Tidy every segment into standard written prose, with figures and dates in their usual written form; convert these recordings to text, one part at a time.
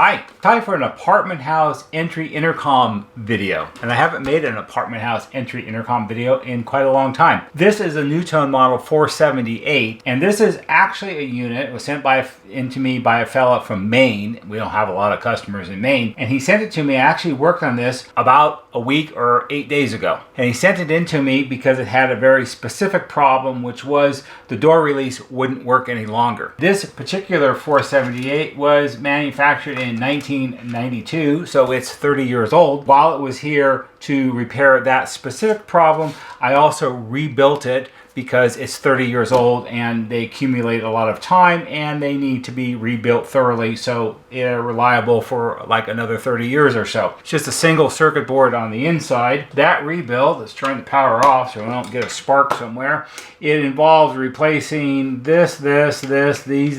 Hi, time for an apartment house entry intercom video. And I haven't made an apartment house entry intercom video in quite a long time. This is a NuTone Model 478, and this is actually a unit. It was sent into me by a fella from Maine. We don't have a lot of customers in Maine. And he sent it to me. I actually worked on this about a week or 8 days ago. And he sent it in to me because it had a very specific problem, which was the door release wouldn't work any longer. This particular 478 was manufactured in 1992, so it's 30 years old. While it was here to repair that specific problem, I also rebuilt it because it's 30 years old and they accumulate a lot of time and they need to be rebuilt thoroughly so they're reliable for like another 30 years or so. It's just a single circuit board on the inside. That rebuild, let's turn the power off so we don't get a spark somewhere. It involves replacing this, these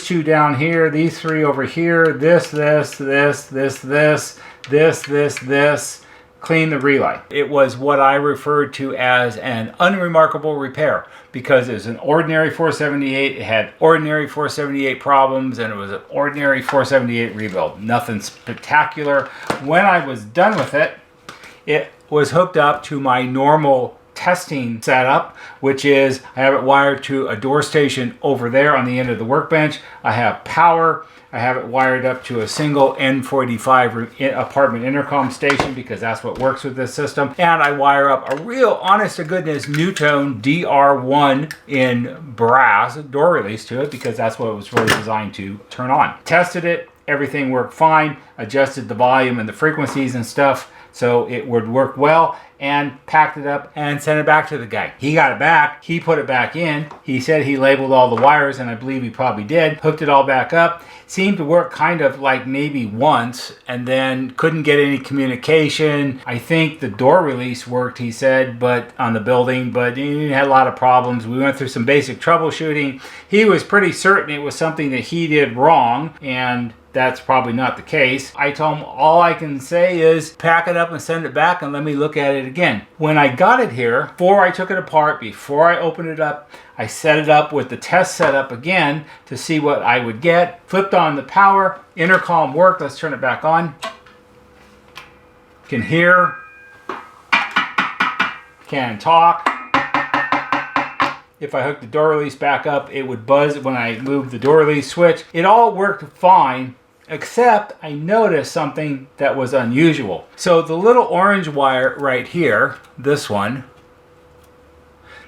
two down here, these three over here, this, clean the relay. It was what I referred to as an unremarkable repair because it was an ordinary 478. It had ordinary 478 problems and it was an ordinary 478 rebuild. Nothing spectacular. When I was done with it, it was hooked up to my normal testing setup, which is I have it wired to a door station over there on the end of the workbench. I have power. I have it wired up to a single N45 apartment intercom station because that's what works with this system. And I wire up a real honest to goodness NuTone DR1 in brass door release to it because that's what it was really designed to turn on. Tested it, everything worked fine, adjusted the volume and the frequencies and stuff so it would work well, and packed it up and sent it back to the guy. He got it back, he put it back in, he said he labeled all the wires, and I believe he probably did, hooked it all back up, seemed to work kind of like maybe once, and then couldn't get any communication. I think the door release worked, he said, but on the building, but he had a lot of problems. We went through some basic troubleshooting. He was pretty certain it was something that he did wrong, and that's probably not the case. I told him all I can say is pack it up and send it back and let me look at it again. When I got it here, before I took it apart, before I opened it up, I set it up with the test setup again to see what I would get. Flipped on the power, intercom worked. Let's turn it back on. Can hear, can talk. If I hooked the door release back up, it would buzz when I moved the door release switch. It all worked fine, except I noticed something that was unusual. So the little orange wire right here, this one,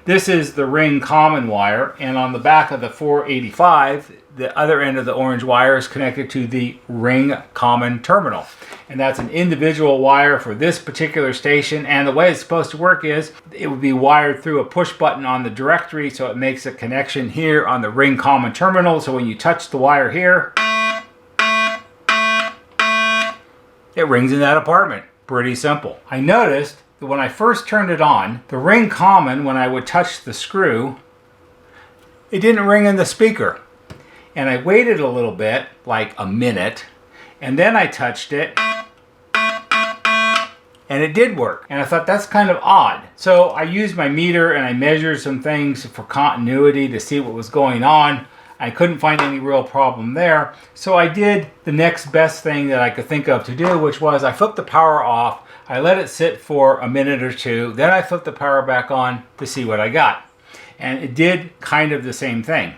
this is the ring common wire, and on the back of the 485, the other end of the orange wire is connected to the ring common terminal. And that's an individual wire for this particular station, and the way it's supposed to work is it would be wired through a push button on the directory, so it makes a connection here on the ring common terminal. So when you touch the wire here, it rings in that apartment. Pretty simple. I noticed that when I first turned it on, the ring common, when I would touch the screw, it didn't ring in the speaker. And I waited a little bit, like a minute, and then I touched it, and it did work. And I thought that's kind of odd. So I used my meter and I measured some things for continuity to see what was going on. I couldn't find any real problem there. So I did the next best thing that I could think of to do, which was I flipped the power off. I let it sit for a minute or two. Then I flipped the power back on to see what I got. And it did kind of the same thing.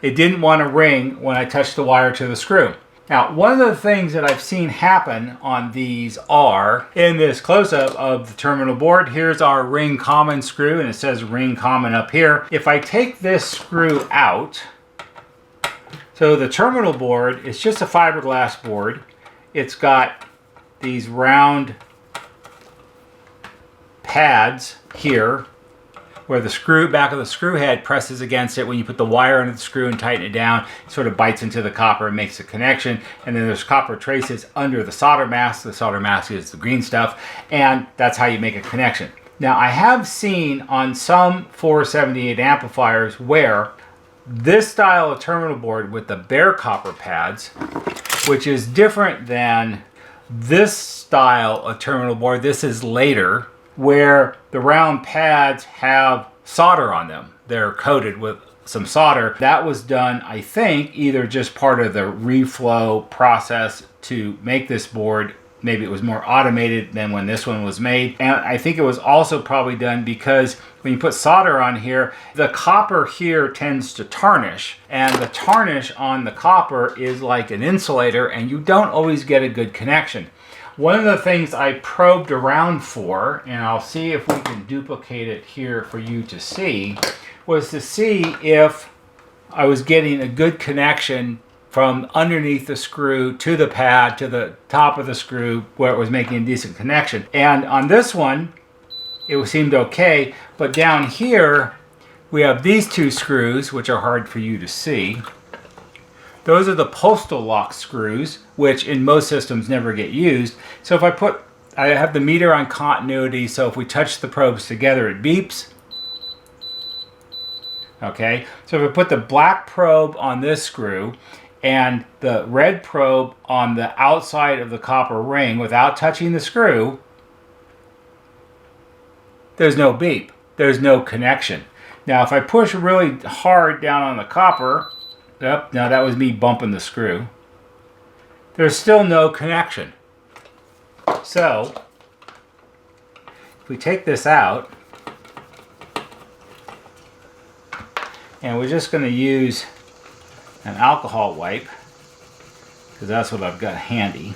It didn't want to ring when I touched the wire to the screw. Now, one of the things that I've seen happen on these are, in this close-up of the terminal board, here's our ring common screw, and it says ring common up here. If I take this screw out, so the terminal board is just a fiberglass board. It's got these round pads here, where the back of the screw head presses against it. When you put the wire into the screw and tighten it down, it sort of bites into the copper and makes a connection. And then there's copper traces under the solder mask. The solder mask is the green stuff, and that's how you make a connection. Now, I have seen on some 478 amplifiers where this style of terminal board with the bare copper pads, which is different than this style of terminal board, this is later, where the round pads have solder on them. They're coated with some solder. That was done, I think, either just part of the reflow process to make this board. Maybe it was more automated than when this one was made. And I think it was also probably done because when you put solder on here, the copper here tends to tarnish. And the tarnish on the copper is like an insulator, and you don't always get a good connection. One of the things I probed around for, and I'll see if we can duplicate it here for you to see, was to see if I was getting a good connection from underneath the screw to the pad to the top of the screw where it was making a decent connection. And on this one, it seemed okay, but down here, we have these two screws, which are hard for you to see. Those are the postal lock screws, which in most systems never get used. So if I have the meter on continuity, so if we touch the probes together, it beeps. Okay, so if I put the black probe on this screw and the red probe on the outside of the copper ring without touching the screw, there's no beep. There's no connection. Now if I push really hard down on the copper, yep, now that was me bumping the screw, there's still no connection. So if we take this out, and we're just going to use an alcohol wipe, because that's what I've got handy.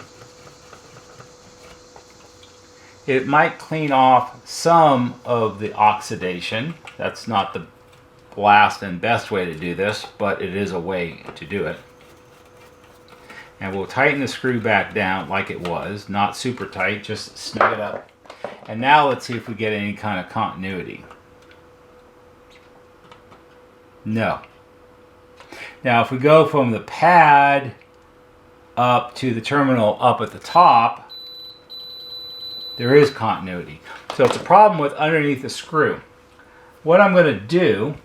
It might clean off some of the oxidation. That's not the last and best way to do this, but it is a way to do it. And we'll tighten the screw back down like it was, not super tight, just snug it up. And now let's see if we get any kind of continuity. No. Now if we go from the pad up to the terminal up at the top, there is continuity. So it's a problem with underneath the screw. What I'm going to do,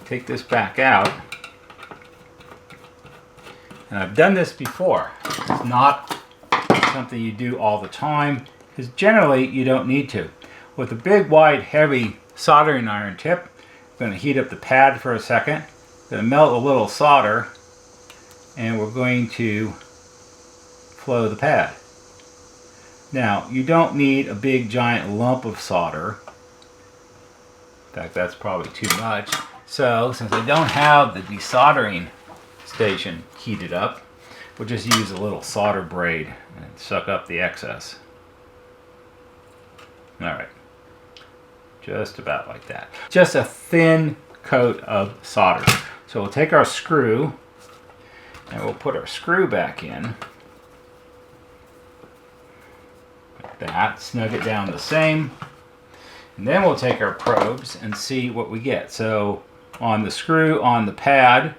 take this back out, and I've done this before. It's not something you do all the time, because generally you don't need to. With a big, wide, heavy soldering iron tip, I'm going to heat up the pad for a second. I'm going to melt a little solder, and we're going to flow the pad. Now, you don't need a big giant lump of solder. In fact, that's probably too much. So, since I don't have the desoldering station heated up, we'll just use a little solder braid and suck up the excess. Alright. Just about like that. Just a thin coat of solder. So we'll take our screw and we'll put our screw back in. Like that. Snug it down the same. And then we'll take our probes and see what we get. So on the screw on the pad,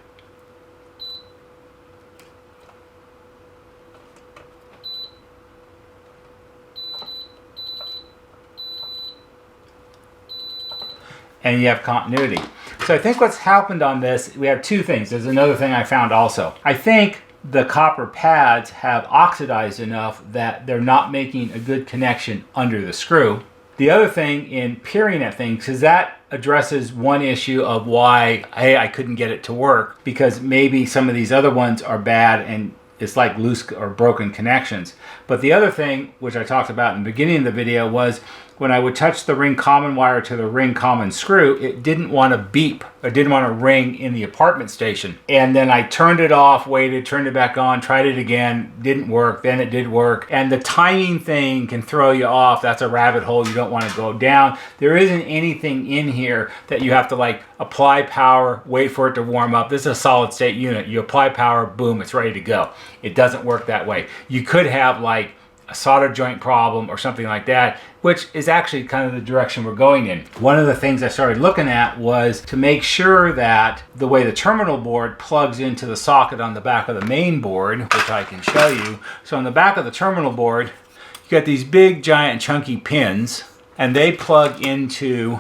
and you have continuity. So I think what's happened on this, we have two things. There's another thing I found also. I think the copper pads have oxidized enough that they're not making a good connection under the screw. The other thing in peering at things, because that addresses one issue of why, hey, I couldn't get it to work, because maybe some of these other ones are bad and it's like loose or broken connections. But the other thing, which I talked about in the beginning of the video, was when I would touch the ring common wire to the ring common screw, it didn't want to beep. It didn't want to ring in the apartment station. And then I turned it off, waited, turned it back on, tried it again, didn't work, then it did work. And the timing thing can throw you off. That's a rabbit hole you don't want to go down. There isn't anything in here that you have to like apply power, wait for it to warm up. This is a solid state unit. You apply power, boom, it's ready to go. It doesn't work that way. You could have like a solder joint problem or something like that, which is actually kind of the direction we're going in. One of the things I started looking at was to make sure that the way the terminal board plugs into the socket on the back of the main board, which I can show you. So on the back of the terminal board, you got these big giant chunky pins, and they plug into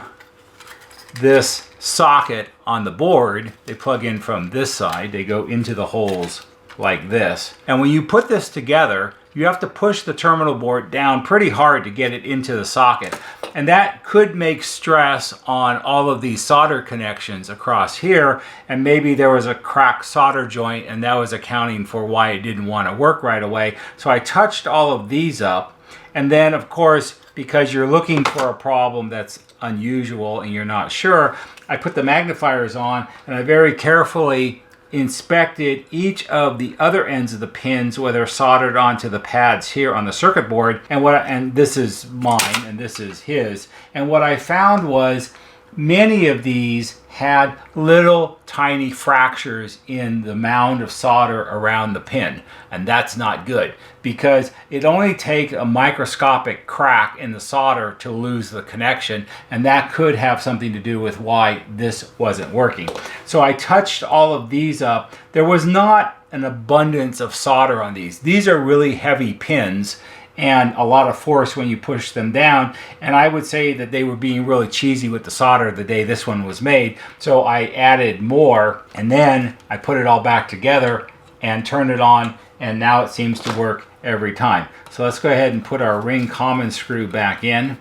this socket on the board. They plug in from this side. They go into the holes like this. And when you put this together, you have to push the terminal board down pretty hard to get it into the socket. And that could make stress on all of these solder connections across here, and maybe there was a cracked solder joint and that was accounting for why it didn't want to work right away. So I touched all of these up, and then of course, because you're looking for a problem that's unusual and you're not sure, I put the magnifiers on and I very carefully inspected each of the other ends of the pins where they're soldered onto the pads here on the circuit board, and this is mine and this is his, and what I found was many of these had little tiny fractures in the mound of solder around the pin, and that's not good because it only takes a microscopic crack in the solder to lose the connection, and that could have something to do with why this wasn't working. So I touched all of these up. There was not an abundance of solder on these. These are really heavy pins and a lot of force when you push them down, and I would say that they were being really cheesy with the solder the day this one was made, so I added more and then I put it all back together and turned it on, and now it seems to work every time. So let's go ahead and put our ring common screw back in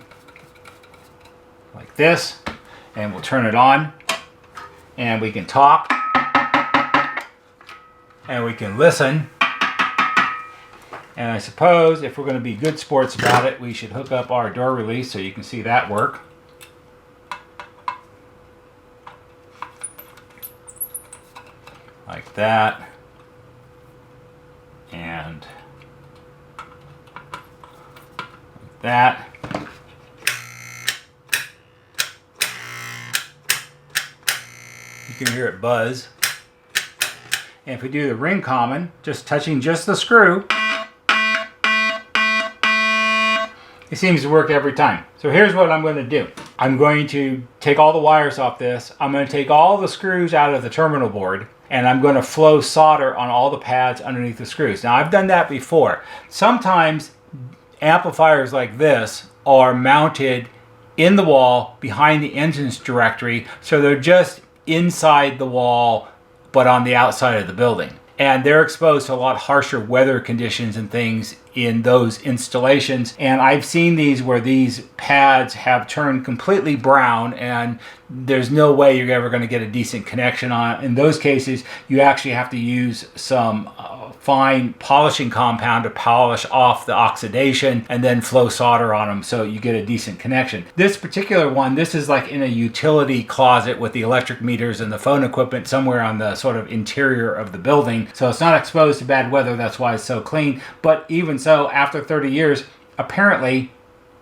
like this, and we'll turn it on and we can talk and we can listen. And I suppose if we're going to be good sports about it, we should hook up our door release so you can see that work. Like that. And like that. You can hear it buzz. And if we do the ring common, just touching just the screw, it seems to work every time. So here's what I'm going to do. I'm going to take all the wires off this. I'm going to take all the screws out of the terminal board, and I'm going to flow solder on all the pads underneath the screws. Now I've done that before. Sometimes amplifiers like this are mounted in the wall behind the entrance directory, so they're just inside the wall but on the outside of the building. And they're exposed to a lot harsher weather conditions and things in those installations. And I've seen these where these pads have turned completely brown and there's no way you're ever going to get a decent connection on it. In those cases, you actually have to use some fine polishing compound to polish off the oxidation and then flow solder on them so you get a decent connection. This particular one, this is like in a utility closet with the electric meters and the phone equipment somewhere on the sort of interior of the building. So it's not exposed to bad weather, that's why it's so clean. But even so, after 30 years, apparently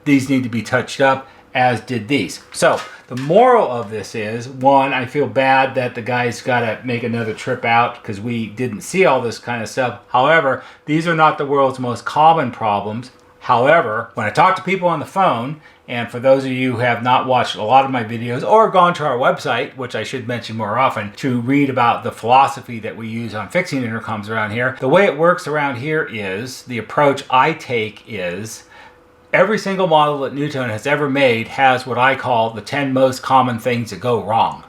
these need to be touched up, as did these. So the moral of this is, one, I feel bad that the guy's got to make another trip out because we didn't see all this kind of stuff. However, these are not the world's most common problems. However, when I talk to people on the phone, and for those of you who have not watched a lot of my videos or gone to our website, which I should mention more often, to read about the philosophy that we use on fixing intercoms around here, the way it works around here is, the approach I take is, every single model that NuTone has ever made has what I call the 10 most common things that go wrong.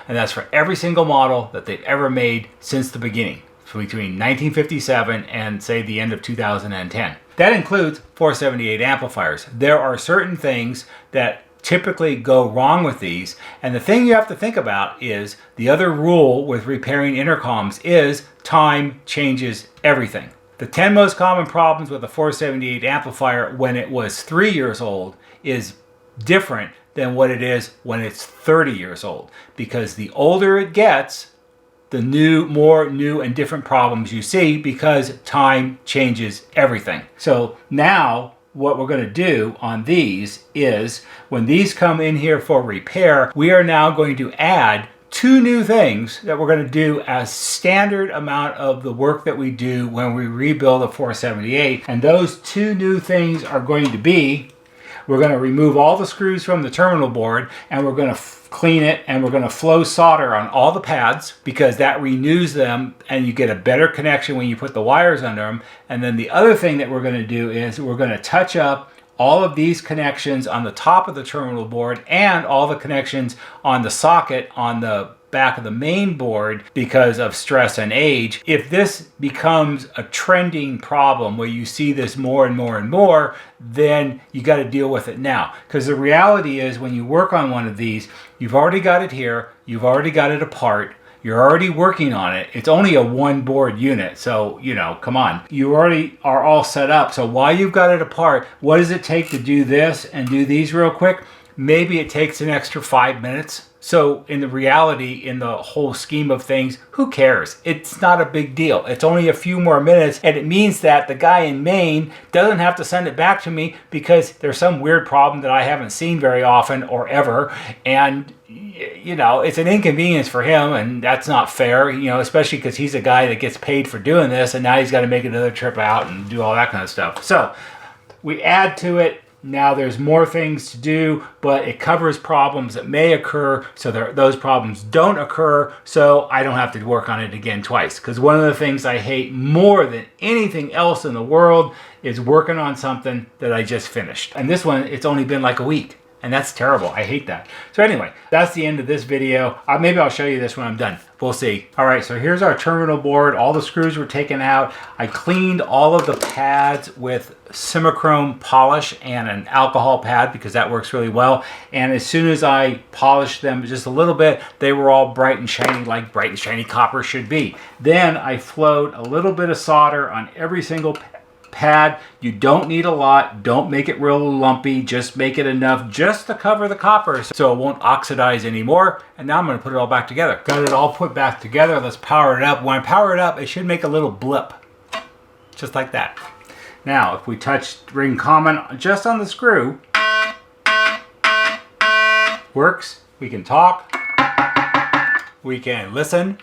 And that's for every single model that they've ever made since the beginning, so between 1957 and say the end of 2010. That includes 478 amplifiers. There are certain things that typically go wrong with these, and the thing you have to think about is the other rule with repairing intercoms is time changes everything. The 10 most common problems with a 478 amplifier when it was 3 years old is different than what it is when it's 30 years old, because the older it gets, the more new and different problems you see, because time changes everything. So now what we're going to do on these is, when these come in here for repair, we are now going to add 2 new things that we're going to do as standard amount of the work that we do when we rebuild a 478. And those 2 new things are going to be, we're going to remove all the screws from the terminal board, and we're going to clean it, and we're going to flow solder on all the pads, because that renews them and you get a better connection when you put the wires under them. And then the other thing that we're going to do is we're going to touch up all of these connections on the top of the terminal board and all the connections on the socket on the back of the main board because of stress and age. If this becomes a trending problem where you see this more and more and more, then you got to deal with it now. Because the reality is, when you work on one of these, you've already got it here, you've already got it apart, you're already working on it. It's only a one board unit, so, you know, come on. You already are all set up. So while you've got it apart, what does it take to do this and do these real quick? Maybe it takes an extra 5 minutes. So in the reality, in the whole scheme of things, who cares? It's not a big deal. It's only a few more minutes, and it means that the guy in Maine doesn't have to send it back to me because there's some weird problem that I haven't seen very often or ever, and you know, it's an inconvenience for him, and that's not fair, you know, especially because he's a guy that gets paid for doing this, and now he's got to make another trip out and do all that kind of stuff. So we add to it. Now there's more things to do, but it covers problems that may occur, so those problems don't occur, so I don't have to work on it again twice. Because one of the things I hate more than anything else in the world is working on something that I just finished. And this one, it's only been like a week. And that's terrible. I hate that. So anyway, that's the end of this video. Maybe I'll show you this when I'm done. We'll see. All right, so here's our terminal board. All the screws were taken out. I cleaned all of the pads with Simichrome polish and an alcohol pad because that works really well. And as soon as I polished them just a little bit, they were all bright and shiny, like bright and shiny copper should be. Then I flowed a little bit of solder on every single pad. You don't need a lot. Don't make it real lumpy. Just make it enough just to cover the copper so it won't oxidize anymore. And now I'm going to put it all back together. Got it all put back together. Let's power it up. When I power it up, it should make a little blip. Just like that. Now, if we touch ring common just on the screw, works. We can talk. We can listen.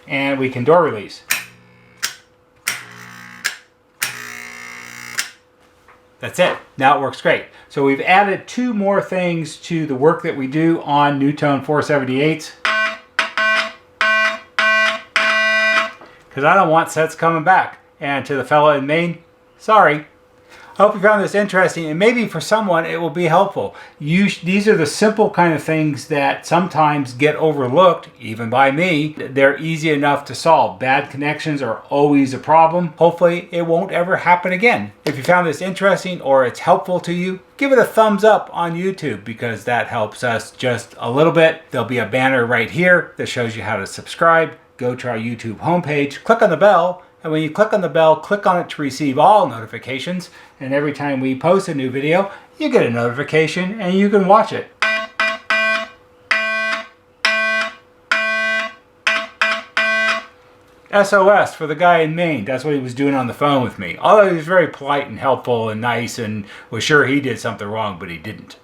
And we can door release. That's it. Now it works great. So we've added 2 more things to the work that we do on NuTone 478s. Because I don't want sets coming back. And to the fella in Maine, sorry. I hope you found this interesting, and maybe for someone it will be helpful. These are the simple kind of things that sometimes get overlooked, even by me. They're easy enough to solve. Bad connections are always a problem. Hopefully it won't ever happen again. If you found this interesting or it's helpful to you, give it a thumbs up on YouTube because that helps us just a little bit. There'll be a banner right here that shows you how to subscribe. Go to our YouTube homepage, click on the bell, and when you click on the bell, click on it to receive all notifications. And every time we post a new video, you get a notification and you can watch it. SOS for the guy in Maine. That's what he was doing on the phone with me. Although he was very polite and helpful and nice and was sure he did something wrong, but he didn't.